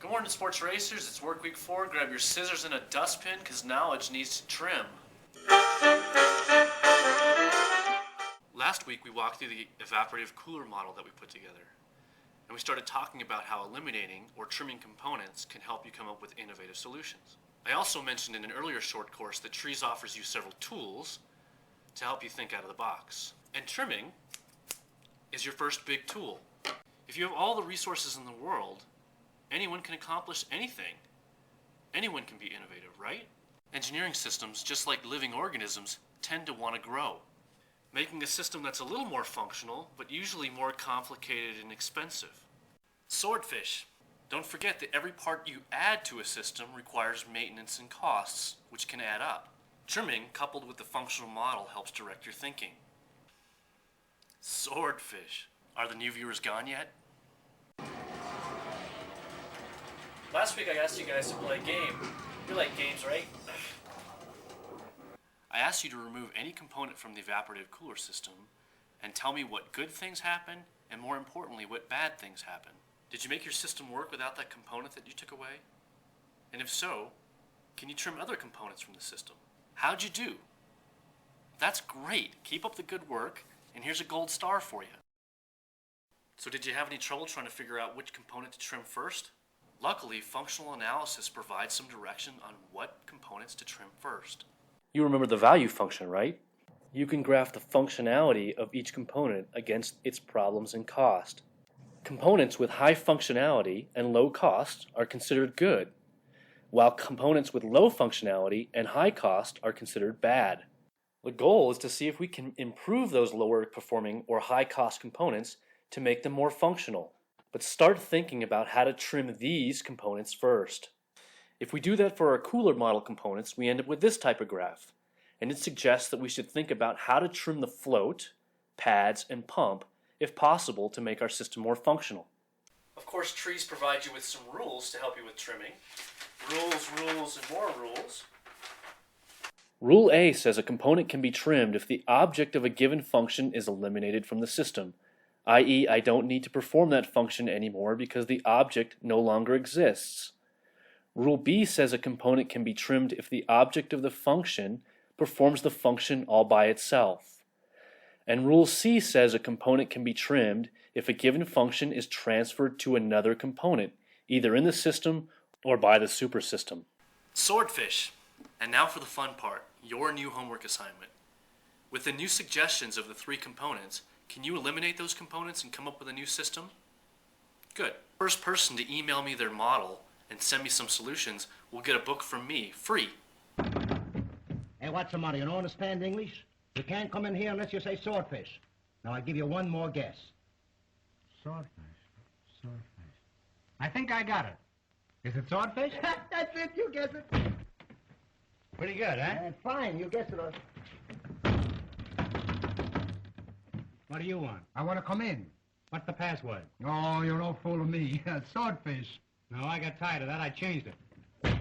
Good morning, sports racers. It's work week 4. Grab your scissors and a dustpan because knowledge needs to trim. Last week we walked through the evaporative cooler model that we put together. And we started talking about how eliminating or trimming components can help you come up with innovative solutions. I also mentioned in an earlier short course that TRIZ offers you several tools to help you think out of the box. And trimming is your first big tool. If you have all the resources in the world, anyone can accomplish anything. Anyone can be innovative, right? Engineering systems, just like living organisms, tend to want to grow. Making a system that's a little more functional, but usually more complicated and expensive. Swordfish. Don't forget that every part you add to a system requires maintenance and costs, which can add up. Trimming, coupled with the functional model, helps direct your thinking. Swordfish. Are the new viewers gone yet? Last week I asked you guys to play a game. You like games, right? I asked you to remove any component from the evaporative cooler system and tell me what good things happen and, more importantly, what bad things happen. Did you make your system work without that component that you took away? And if so, can you trim other components from the system? How'd you do? That's great. Keep up the good work, and here's a gold star for you. So did you have any trouble trying to figure out which component to trim first? Luckily, functional analysis provides some direction on what components to trim first. You remember the value function, right? You can graph the functionality of each component against its problems and cost. Components with high functionality and low cost are considered good, while components with low functionality and high cost are considered bad. The goal is to see if we can improve those lower performing or high cost components to make them more functional. But start thinking about how to trim these components first. If we do that for our cooler model components, we end up with this type of graph. And it suggests that we should think about how to trim the float, pads, and pump, if possible, to make our system more functional. Of course, TRIZ provides you with some rules to help you with trimming. Rules, rules, and more rules. Rule A says a component can be trimmed if the object of a given function is eliminated from the system, i.e., I don't need to perform that function anymore because the object no longer exists. Rule B says a component can be trimmed if the object of the function performs the function all by itself. And Rule C says a component can be trimmed if a given function is transferred to another component, either in the system or by the supersystem. Swordfish. And now for the fun part, your new homework assignment. With the new suggestions of the 3 components, can you eliminate those components and come up with a new system? Good. First person to email me their model and send me some solutions will get a book from me, free. Hey, what's the matter? You don't understand English? You can't come in here unless you say swordfish. Now, I'll give you one more guess. Swordfish. Swordfish. I think I got it. Is it swordfish? That's it, you guess it. Pretty good, huh? Fine, you guessed it. What do you want? I want to come in. What's the password? Oh, you're no fool of me. Swordfish. No, I got tired of that. I changed it.